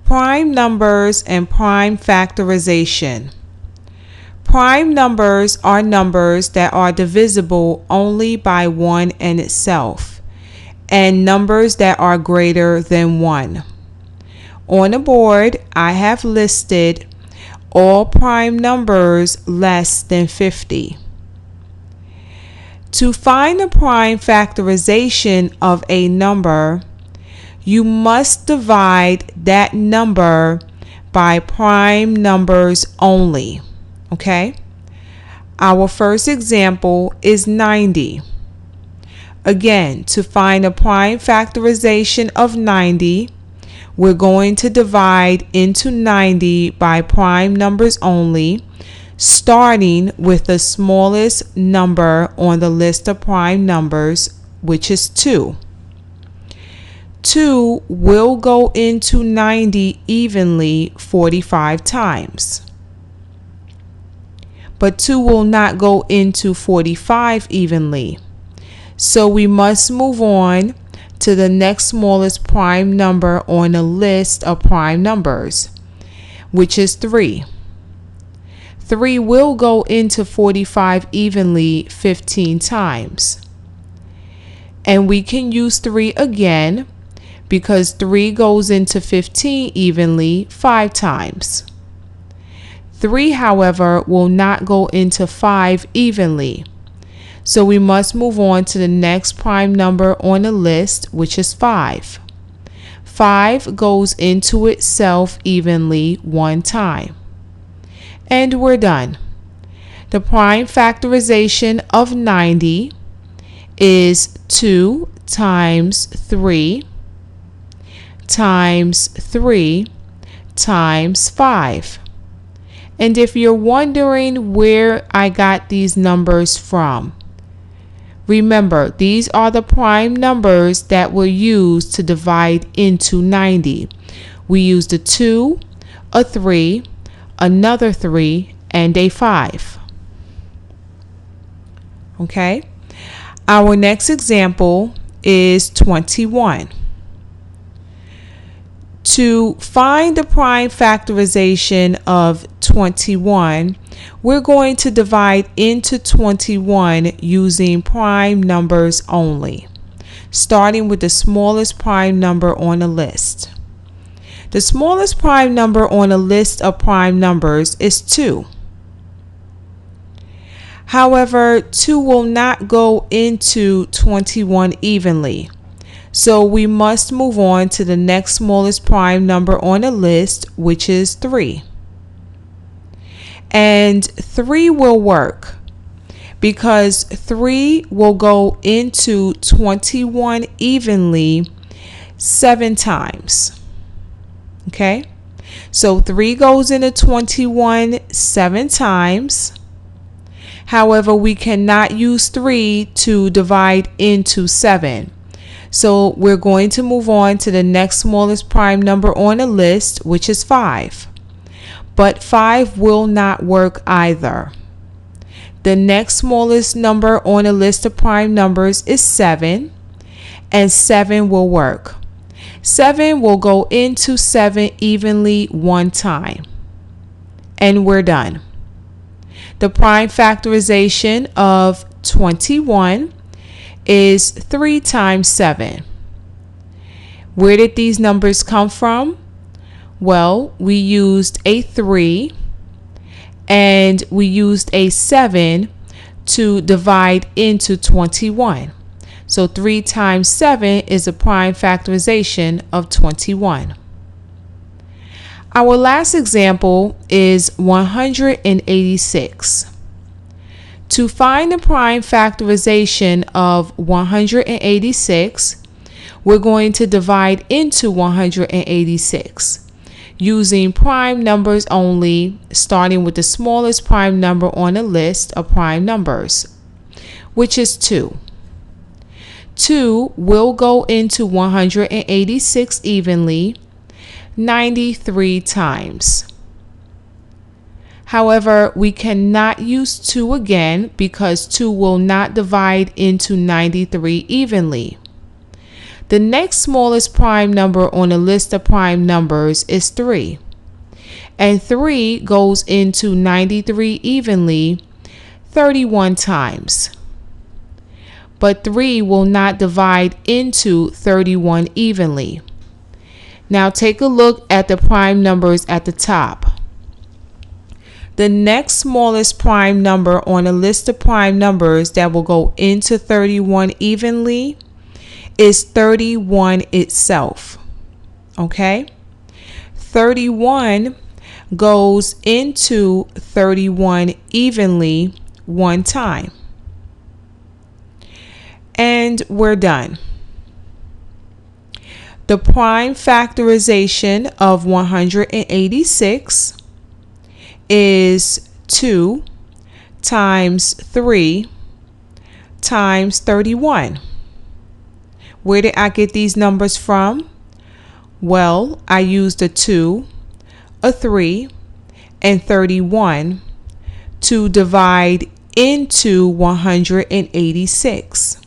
Prime numbers and prime factorization. Prime numbers are numbers that are divisible only by 1 and itself, and numbers that are greater than 1. On the board, I have listed all prime numbers less than 50. To find the prime factorization of a number, you must divide that number by prime numbers only. Okay? Our first example is 90. Again, to find the prime factorization of 90, we're going to divide into 90 by prime numbers only, starting with the smallest number on the list of prime numbers, which is 2. 2 will go into 90 evenly 45 times. But 2 will not go into 45 evenly. So we must move on to the next smallest prime number on the list of prime numbers, which is 3. 3 will go into 45 evenly 15 times. And we can use 3 again because 3 goes into 15 evenly 5 times. 3, however, will not go into 5 evenly. So we must move on to the next prime number on the list, which is 5. 5 goes into itself evenly 1 time. And we're done. The prime factorization of 90 is 2 times 3 times 3 times 5. And if you're wondering where I got these numbers from, remember, these are the prime numbers that were used to divide into 90. We used a 2, a 3, another 3, and a 5. Okay? Our next example is 21. To find the prime factorization of 21, we're going to divide into 21 using prime numbers only, starting with the smallest prime number on the list. The smallest prime number on the list of prime numbers is 2. However, 2 will not go into 21 evenly. So we must move on to the next smallest prime number on the list, which is 3. And 3 will work because 3 will go into 21 evenly 7 times. Okay? So 3 goes into 21 7 times. However, we cannot use 3 to divide into 7. So we're going to move on to the next smallest prime number on the list, which is 5. But 5 will not work either. The next smallest number on the list of prime numbers is 7, and 7 will work. 7 will go into 7 evenly 1 time. And we're done. The prime factorization of 21 is 3 times 7. Where did these numbers come from? Well, we used a 3 and we used a 7 to divide into 21. So 3 times 7 is a prime factorization of 21. Our last example is 186. To find the prime factorization of 186, we're going to divide into 186 using prime numbers only, starting with the smallest prime number on the list of prime numbers, which is 2. 2 will go into 186 evenly 93 times. However, we cannot use 2 again because 2 will not divide into 93 evenly. The next smallest prime number on the list of prime numbers is 3. And 3 goes into 93 evenly 31 times. But 3 will not divide into 31 evenly. Now take a look at the prime numbers at the top. The next smallest prime number on a list of prime numbers that will go into 31 evenly is 31 itself. Okay? 31 goes into 31 evenly one time. And we're done. The prime factorization of 186 is 2 times 3 times 31. Where did I get these numbers from? Well, I used a 2, a 3, and 31 to divide into 186.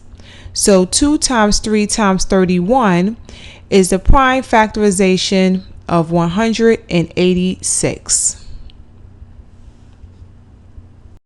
So 2 times 3 times 31 is the prime factorization of 186.